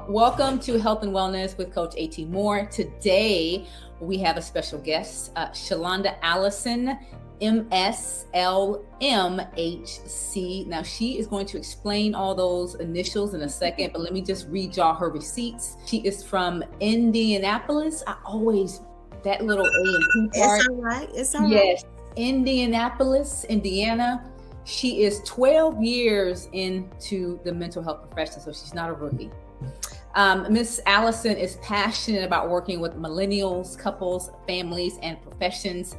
Welcome to Health and Wellness with Coach A.T. Moore. Today, we have a special guest, Shalonda Allison, MSLMHC. Now, she is going to explain all those initials in a second, but let me just read y'all her receipts. She is from Indianapolis. That little A and P part. It's all right. It's all right. Yes, Indianapolis, Indiana. She is 12 years into the mental health profession, so she's not a rookie. Miss Allison is passionate about working with millennials, couples, families, and professionals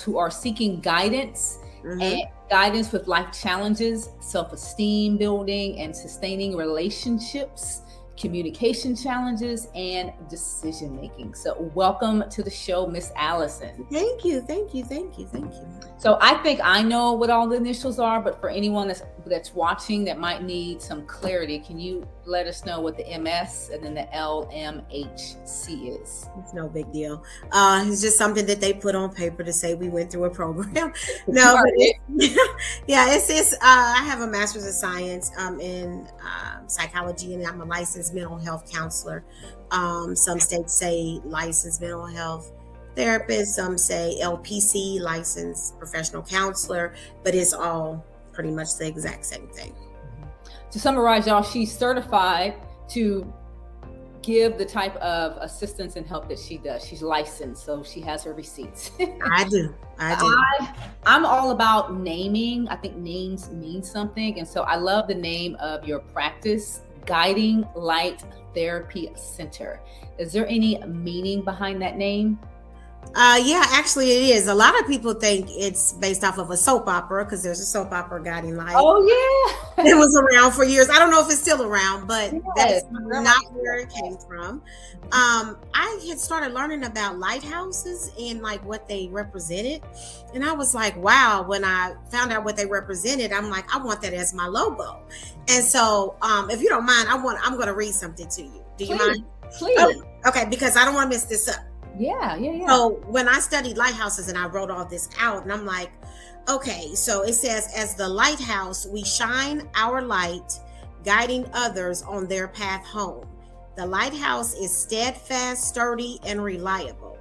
who are seeking guidance and guidance with life challenges, self-esteem building and sustaining relationships, communication challenges, and decision making. So welcome to the show, Miss Allison. Thank you. So I think I know what all the initials are, but for anyone that's watching that might need some clarity, can you let us know what the MS and then the LMHC is? It's no big deal. It's just something that they put on paper to say we went through a program. No, but I have a master's of science in psychology, and I'm a licensed mental health counselor. Some states say licensed mental health therapist, some say LPC, licensed professional counselor, but it's all pretty much the exact same thing. To summarize, y'all, she's certified to give the type of assistance and help that she does. She's licensed, so she has her receipts. I do. I'm all about naming. I think names mean something. And so I love the name of your practice, Guiding Light Therapy Center. Is there any meaning behind that name? Yeah, actually it is. A lot of people think it's based off of a soap opera because there's a soap opera, Guiding Light. Oh yeah. It was around for years. I don't know if it's still around, but that's not where it came from. I had started learning about lighthouses and like what they represented. And I was like, wow, when I found out what they represented, I'm like, I want that as my logo. And so if you don't mind, I'm going to read something to you. Do you mind? Please. Oh, okay, because I don't want to mess this up. Yeah. So when I studied lighthouses and I wrote all this out, and I'm like, okay, so it says, as the lighthouse, we shine our light, guiding others on their path home. The lighthouse is steadfast, sturdy, and reliable.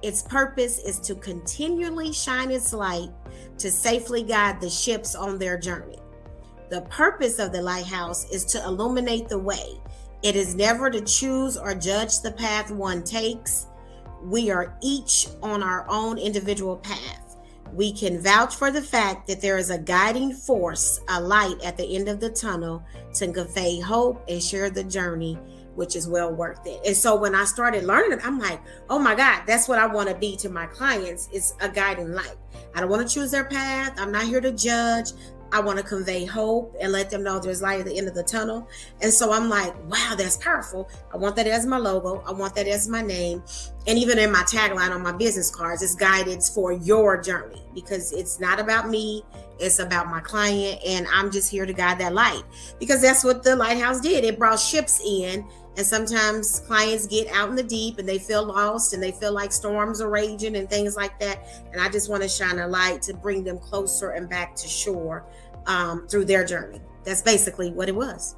Its purpose is to continually shine its light to safely guide the ships on their journey. The purpose of the lighthouse is to illuminate the way. It is never to choose or judge the path one takes. We are each on our own individual path. We can vouch for the fact that there is a guiding force, a light at the end of the tunnel to convey hope and share the journey, which is well worth it. And so when I started learning it, I'm like, oh my God, that's what I want to be to my clients. It's a guiding light. I don't want to choose their path. I'm not here to judge. I want to convey hope and let them know there's light at the end of the tunnel. And so I'm like, wow, that's powerful. I want that as my logo. I want that as my name. And even in my tagline on my business cards, it's guidance for your journey, because it's not about me. It's about my client. And I'm just here to guide that light, because that's what the lighthouse did. It brought ships in. And sometimes clients get out in the deep and they feel lost and they feel like storms are raging and things like that. And I just want to shine a light to bring them closer and back to shore through their journey. That's basically what it was.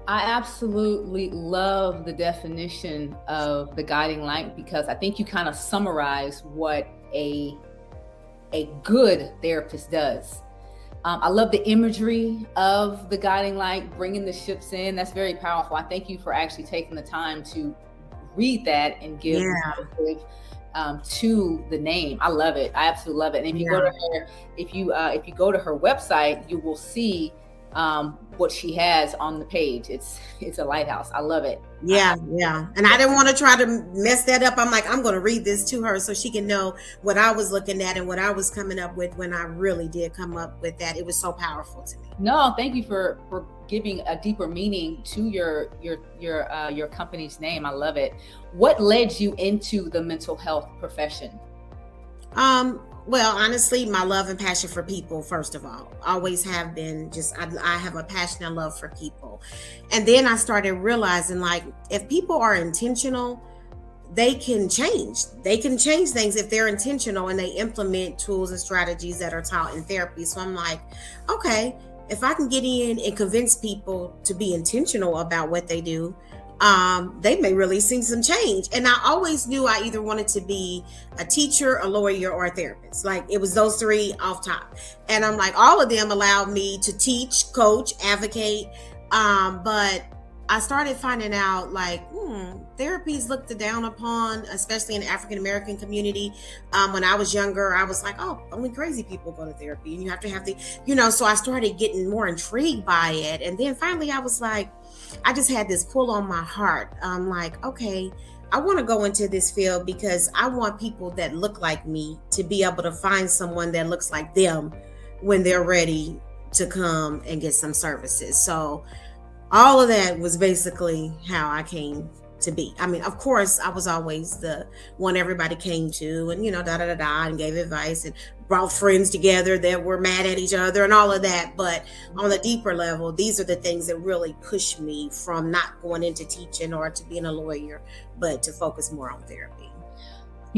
I absolutely love the definition of the guiding light, because I think you kind of summarize what a good therapist does. I love the imagery of the guiding light, bringing the ships in. That's very powerful. I thank you for actually taking the time to read that and give to the name. I love it. I absolutely love it. And if you go to her, if you go to her website, you will see what she has on the page. It's a lighthouse. I love it. Yeah. And I didn't want to try to mess that up. I'm like, I'm going to read this to her so she can know what I was looking at and what I was coming up with when I really did come up with that. It was so powerful to me. No, thank you for giving a deeper meaning to your company's name. I love it. What led you into the mental health profession? Well, honestly, my love and passion for people, first of all, always have been. I have a passion and love for people. And then I started realizing, like, if people are intentional, they can change. They can change things if they're intentional and they implement tools and strategies that are taught in therapy. So I'm like, okay, if I can get in and convince people to be intentional about what they do, they may really see some change. And I always knew I either wanted to be a teacher, a lawyer, or a therapist. Like it was those three off top. And I'm like, all of them allowed me to teach, coach, advocate. But I started finding out like, therapy is looked down upon, especially in the African American community. When I was younger, I was like, oh, only crazy people go to therapy, and you have to have the, so I started getting more intrigued by it. And then finally I was like, I just had this pull on my heart. I'm like, okay, I want to go into this field because I want people that look like me to be able to find someone that looks like them when they're ready to come and get some services. So all of that was basically how I came to be. I mean, of course, I was always the one everybody came to, and and gave advice and brought friends together that were mad at each other and all of that. But on the deeper level, these are the things that really pushed me from not going into teaching or to being a lawyer, but to focus more on therapy.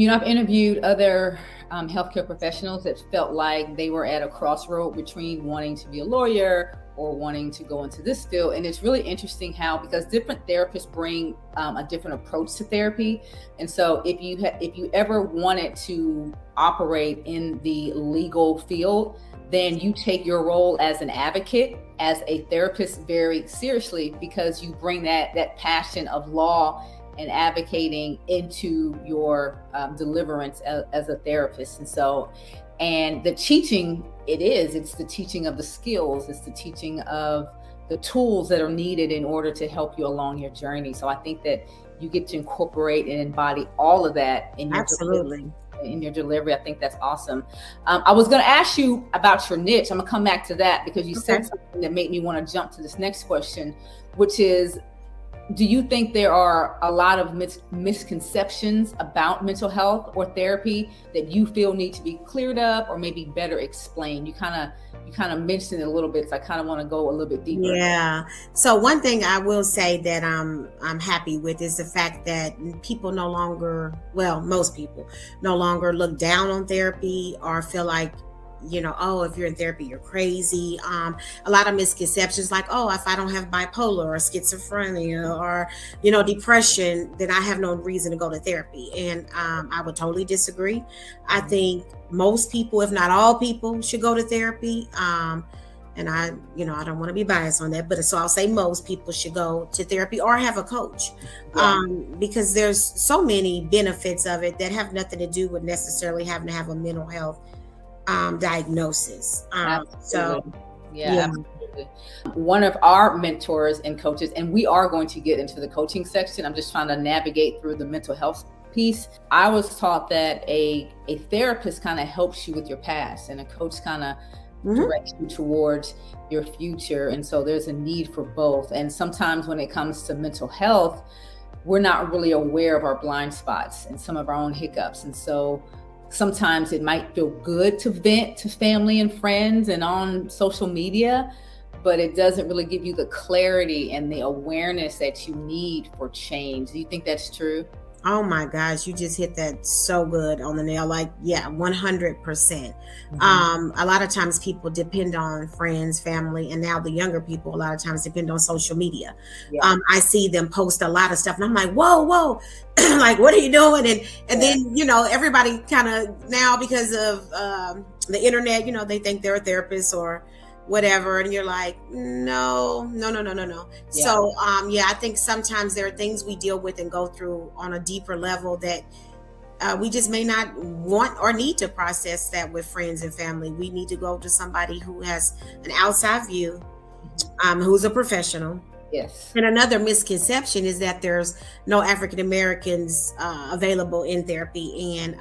I've interviewed other healthcare professionals that felt like they were at a crossroad between wanting to be a lawyer or wanting to go into this field. And it's really interesting how, because different therapists bring a different approach to therapy. And so if you ever wanted to operate in the legal field, then you take your role as an advocate, as a therapist very seriously, because you bring that passion of law and advocating into your deliverance as a therapist. And the teaching, it's the teaching of the skills, it's the teaching of the tools that are needed in order to help you along your journey. So I think that you get to incorporate and embody all of that in your delivery. I think that's awesome. I was going to ask you about your niche. I'm going to come back to that because you said something that made me want to jump to this next question, which is, do you think there are a lot of misconceptions about mental health or therapy that you feel need to be cleared up or maybe better explained? You kind of mentioned it a little bit, so I kind of want to go a little bit deeper. Yeah. So one thing I will say that I'm happy with is the fact that people most people no longer look down on therapy or feel like, oh, if you're in therapy, you're crazy. A lot of misconceptions like, oh, if I don't have bipolar or schizophrenia or, depression, then I have no reason to go to therapy. And I would totally disagree. I think most people, if not all people, should go to therapy. And I don't want to be biased on that, but so I'll say most people should go to therapy or have a coach, because there's so many benefits of it that have nothing to do with necessarily having to have a mental health diagnosis. Absolutely. One of our mentors and coaches, and we are going to get into the coaching section. I'm just trying to navigate through the mental health piece. I was taught that a therapist kind of helps you with your past and a coach kind of directs you towards your future. And so there's a need for both. And sometimes when it comes to mental health, we're not really aware of our blind spots and some of our own hiccups. And so sometimes it might feel good to vent to family and friends and on social media, but it doesn't really give you the clarity and the awareness that you need for change. Do you think that's true? Oh my gosh, you just hit that so good on the nail. Like, yeah, 100%. A lot of times people depend on friends, family, and now the younger people, a lot of times depend on social media. I see them post a lot of stuff and I'm like, whoa, like, what are you doing? And then, everybody kind of now because of the internet, they think they're a therapist or whatever, and you're like, no. So I think sometimes there are things we deal with and go through on a deeper level that we just may not want or need to process that with friends and family. We need to go to somebody who has an outside view, who's a professional. Yes. And another misconception is that there's no African Americans available in therapy. And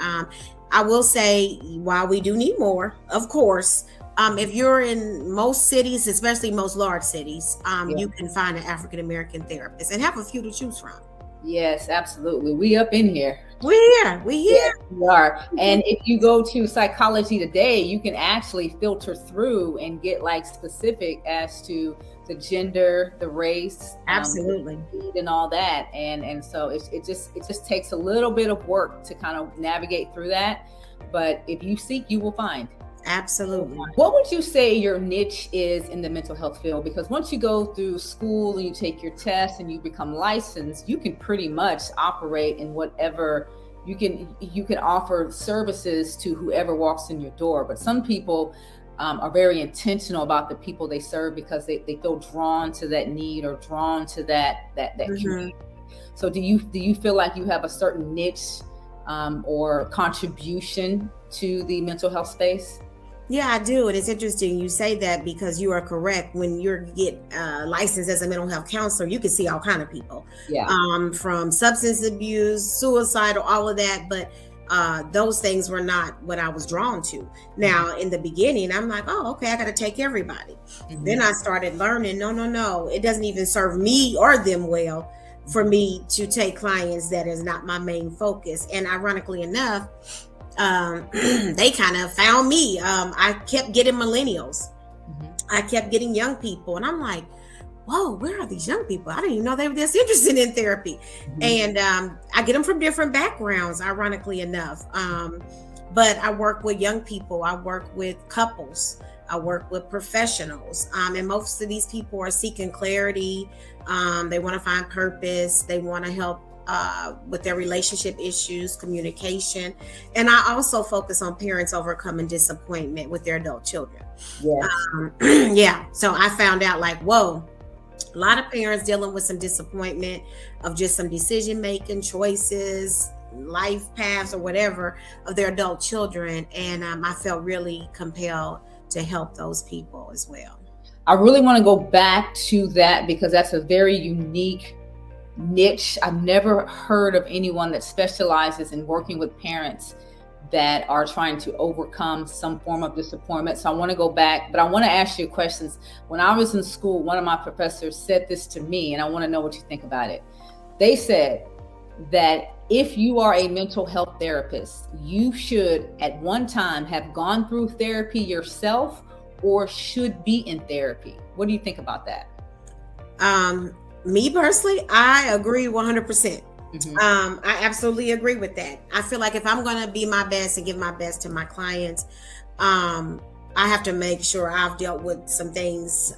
I will say, while we do need more, of course, if you're in most cities, especially most large cities, you can find an African American therapist and have a few to choose from. Yes, absolutely. We up in here. We here. Yes, we are. And if you go to Psychology Today, you can actually filter through and get like specific as to the gender, the race, absolutely, and all that. And so it just takes a little bit of work to kind of navigate through that. But if you seek, you will find. Absolutely. What would you say your niche is in the mental health field? Because once you go through school and you take your test and you become licensed, you can pretty much operate in whatever you can offer services to whoever walks in your door. But some people are very intentional about the people they serve because they feel drawn to that need or drawn to that community. So do you feel like you have a certain niche or contribution to the mental health space? Yeah, I do. And it's interesting you say that because you are correct. When you get licensed as a mental health counselor, you can see all kind of people, from substance abuse, suicidal, all of that. But those things were not what I was drawn to. Now, in the beginning, I'm like, oh, okay, I got to take everybody. Then I started learning, no, it doesn't even serve me or them well for me to take clients that is not my main focus. And ironically enough, they kind of found me. I kept getting millennials. I kept getting young people. And I'm like, whoa, where are these young people? I didn't even know they were this interested in therapy. And I get them from different backgrounds, ironically enough. But I work with young people. I work with couples. I work with professionals. And most of these people are seeking clarity. They want to find purpose. They want to help with their relationship issues, communication. And I also focus on parents overcoming disappointment with their adult children. So I found out like, whoa, a lot of parents dealing with some disappointment of just some decision making choices, life paths or whatever of their adult children. And I felt really compelled to help those people as well. I really want to go back to that because that's a very unique niche. I've never heard of anyone that specializes in working with parents that are trying to overcome some form of disappointment. So I want to go back, but I want to ask you questions. When I was in school, one of my professors said this to me, and I want to know what you think about it. They said that if you are a mental health therapist, you should at one time have gone through therapy yourself or should be in therapy. What do you think about that? Me personally, I agree 100%. I absolutely agree with that. I feel like if I'm going to be my best and give my best to my clients, I have to make sure I've dealt with some things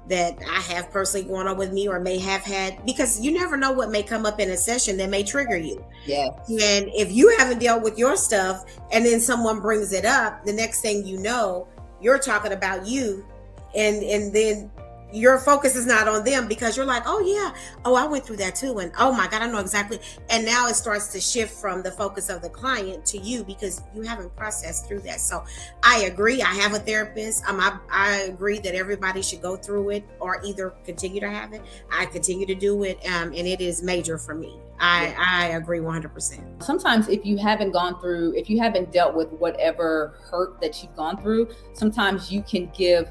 that I have personally going on with me or may have had, because you never know what may come up in a session that may trigger you. Yeah. And if you haven't dealt with your stuff and then someone brings it up, the next thing you know, you're talking about you, and then your focus is not on them because you're like, oh yeah, oh, I went through that too. And oh my God, I know exactly. And now it starts to shift from the focus of the client to you because you haven't processed through that. So I agree. I have a therapist. I agree that everybody should go through it or either continue to have it. I continue to do it. And it is major for me. I agree 100%. Sometimes if you haven't dealt with whatever hurt that you've gone through, sometimes you can give,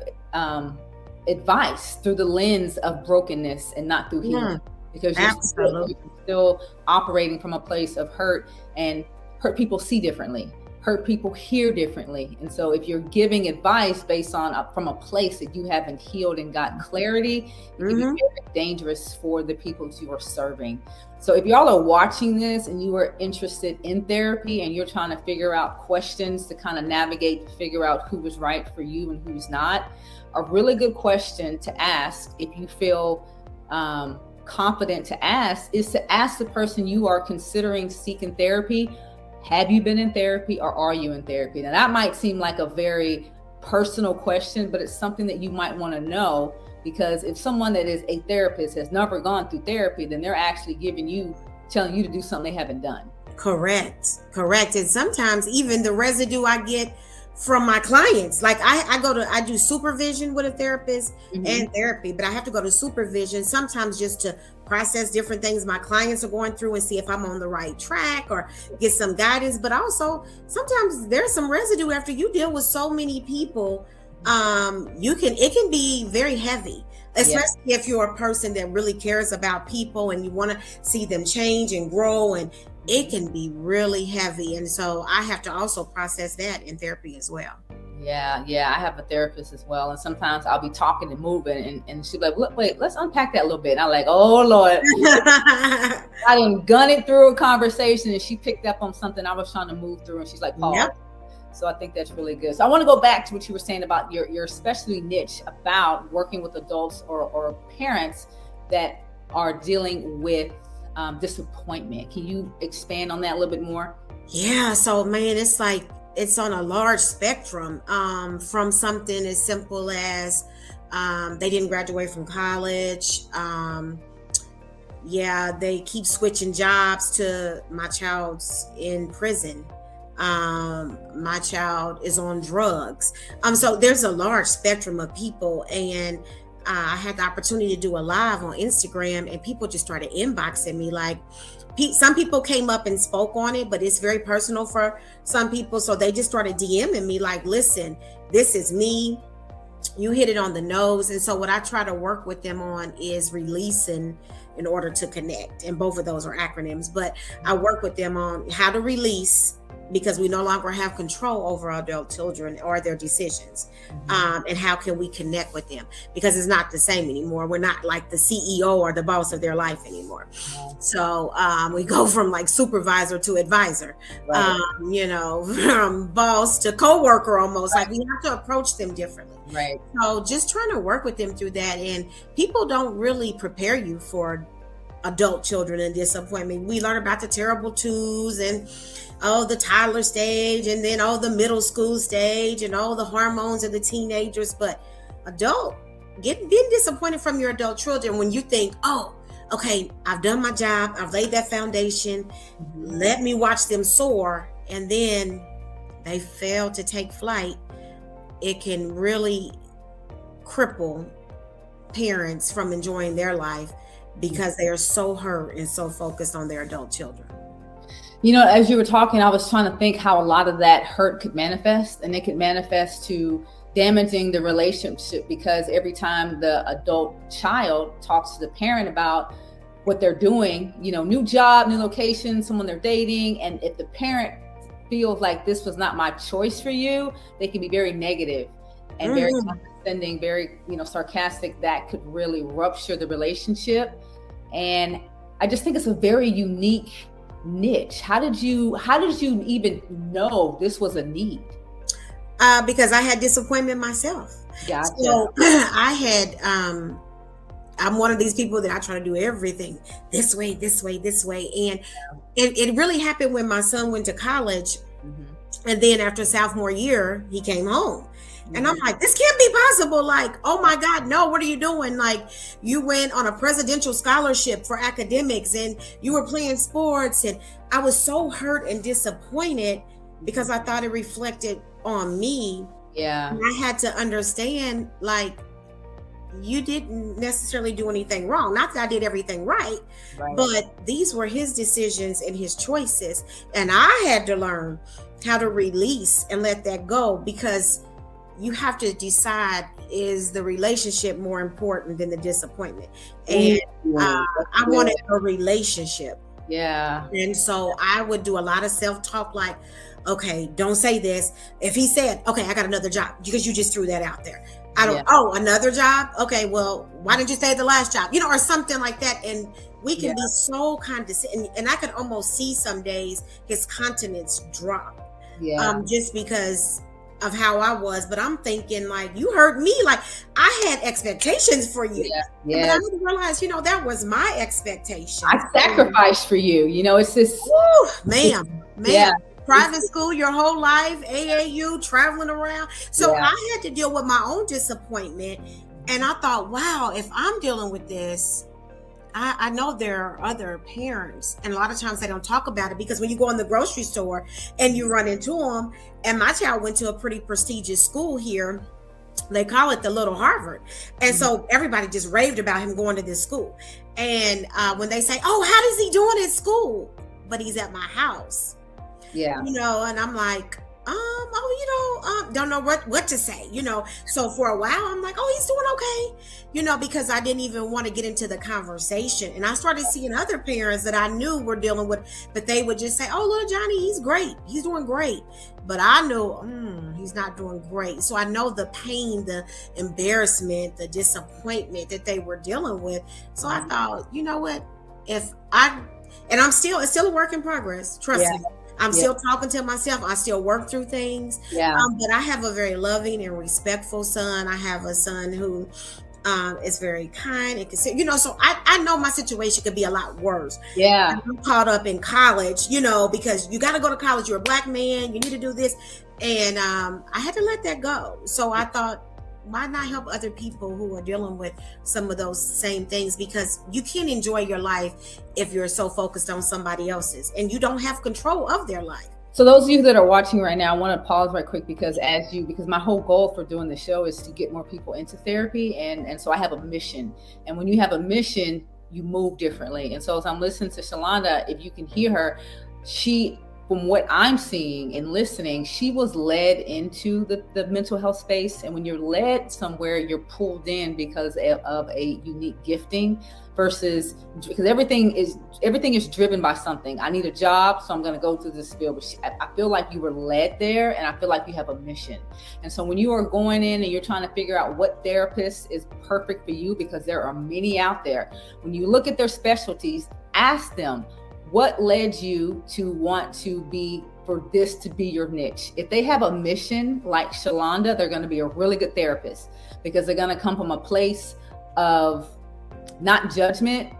advice through the lens of brokenness and not through healing, because you're still operating from a place of hurt, and hurt people see differently, hurt people hear differently. And so if you're giving advice based on from a place that you haven't healed and got clarity, it can be very dangerous for the people you are serving. So if y'all are watching this and you are interested in therapy and you're trying to figure out questions to kind of navigate to figure out who is right for you and who's not, a really good question to ask, if you feel confident to ask, is to ask the person you are considering seeking therapy, have you been in therapy or are you in therapy? Now that might seem like a very personal question, but it's something that you might want to know, because if someone that is a therapist has never gone through therapy, then they're actually telling you to do something they haven't done. Correct. And sometimes even the residue I get from my clients, like I do supervision with a therapist and therapy, but I have to go to supervision sometimes just to process different things my clients are going through and see if I'm on the right track or get some guidance. But also sometimes there's some residue after you deal with so many people. It can be very heavy, especially if you're a person that really cares about people and you want to see them change and grow, and it can be really heavy. And so I have to also process that in therapy as well. Yeah. I have a therapist as well. And sometimes I'll be talking and moving and she'll be like, wait, let's unpack that a little bit. And I'm like, oh Lord, I done gun it through a conversation and she picked up on something I was trying to move through. And she's like, pause. So I think that's really good. So I want to go back to what you were saying about your especially niche about working with adults or parents that are dealing with disappointment. Can you expand on that a little bit more? Yeah, so man, it's like it's on a large spectrum, from something as simple as they didn't graduate from college. Yeah, they keep switching jobs to my child's in prison. My child is on drugs. So there's a large spectrum of people, and I had the opportunity to do a live on Instagram, and people just started inboxing me like, some people came up and spoke on it, but it's very personal for some people. So they just started DMing me like, listen, this is me. You hit it on the nose. And so what I try to work with them on is releasing in order to connect. And both of those are acronyms, but I work with them on how to release, because we no longer have control over our adult children or their decisions. And how can we connect with them? Because it's not the same anymore. We're not like the CEO or the boss of their life anymore. So we go from like supervisor to advisor, Right. from boss to coworker almost. Like we have to approach them differently. Right. So just trying to work with them through that. And people don't really prepare you for adult children and disappointment. We learn about the terrible twos and the toddler stage, and then the middle school stage, and all the hormones of the teenagers. But being disappointed from your adult children when you think, oh, okay, I've done my job, I've laid that foundation, let me watch them soar, and then they fail to take flight. It can really cripple parents from enjoying their life because they are so hurt and so focused on their adult children. As you were talking, I was trying to think how a lot of that hurt could manifest, and it could manifest to damaging the relationship, because every time the adult child talks to the parent about what they're doing, new job, new location, someone they're dating, and if the parent feels like this was not my choice for you, they can be very negative and very condescending, very, sarcastic. That could really rupture the relationship. And I just think it's a very unique niche. How did you even know this was a need? Because I had disappointment myself. Gotcha. So I'm one of these people that I try to do everything this way. And it really happened when my son went to college. And then after sophomore year, he came home. And I'm like, this can't be possible. Like, oh my God, no, what are you doing? Like, you went on a presidential scholarship for academics and you were playing sports. And I was so hurt and disappointed because I thought it reflected on me. Yeah. And I had to understand, like, you didn't necessarily do anything wrong. Not that I did everything right, but these were his decisions and his choices. And I had to learn how to release and let that go, because you have to decide, is the relationship more important than the disappointment? And I wanted a relationship. Yeah. And so I would do a lot of self-talk, like, okay, don't say this. If he said, okay, I got another job, because you just threw that out there. Another job? Okay, well, why didn't you say the last job? Or something like that. And we can be so condescending. And I could almost see some days his countenance drop. Yeah. Just because of how I was. But I'm thinking, like, you hurt me. Like, I had expectations for you. Yeah. But I didn't realize, that was my expectation. I sacrificed for you. It's this. Woo, ma'am. Yeah. Private school your whole life, AAU, traveling around. So I had to deal with my own disappointment. And I thought, wow, if I'm dealing with this, I know there are other parents, and a lot of times they don't talk about it, because when you go in the grocery store and you run into them, and my child went to a pretty prestigious school here, they call it the Little Harvard. And so everybody just raved about him going to this school. And when they say, oh, how is he doing at school? But he's at my house. Yeah. And I'm like, don't know what to say, So for a while, I'm like, oh, he's doing okay, because I didn't even want to get into the conversation. And I started seeing other parents that I knew were dealing with, but they would just say, oh, little Johnny, he's great. He's doing great. But I know he's not doing great. So I know the pain, the embarrassment, the disappointment that they were dealing with. So I thought, you know what, it's still a work in progress. Trust me. I'm Yeah. still talking to myself. I still work through things. Yeah. But I have a very loving and respectful son. I have a son who is very kind and considerate. So I know my situation could be a lot worse. Yeah. I'm caught up in college, because you got to go to college. You're a black man. You need to do this. And I had to let that go. So I thought, why not help other people who are dealing with some of those same things? Because you can't enjoy your life if you're so focused on somebody else's and you don't have control of their life. So those of you that are watching right now, I want to pause right quick because my whole goal for doing the show is to get more people into therapy. And so I have a mission. And when you have a mission, you move differently. And so as I'm listening to Shalonda, if you can hear her, from what I'm seeing and listening, she was led into the mental health space. And when you're led somewhere, you're pulled in because of a unique gifting versus because everything is driven by something. I need a job, so I'm going to go through this field. But I feel like you were led there, and I feel like you have a mission. And so when you are going in and you're trying to figure out what therapist is perfect for you, because there are many out there, when you look at their specialties, ask them, what led you to want for this to be your niche? If they have a mission like Shalonda, they're going to be a really good therapist because they're going to come from a place of not judgment,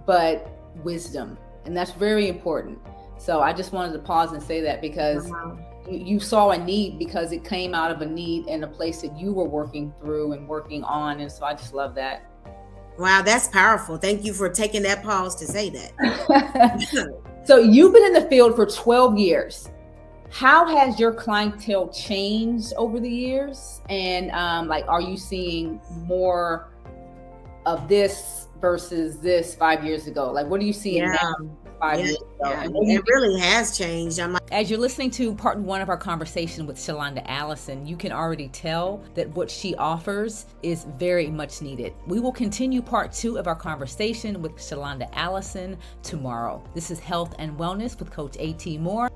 but wisdom. And that's very important. So I just wanted to pause and say that because you saw a need because it came out of a need in a place that you were working through and working on. And so I just love that. Wow, that's powerful. Thank you for taking that pause to say that. So you've been in the field for 12 years. How has your clientele changed over the years? And are you seeing more of this versus this 5 years ago? Like, what are you seeing now? 5 years ago. It really has changed. As you're listening to part one of our conversation with Shalonda Allison, you can already tell that what she offers is very much needed. We will continue part two of our conversation with Shalonda Allison tomorrow. This is Health and Wellness with Coach A.T. Moore.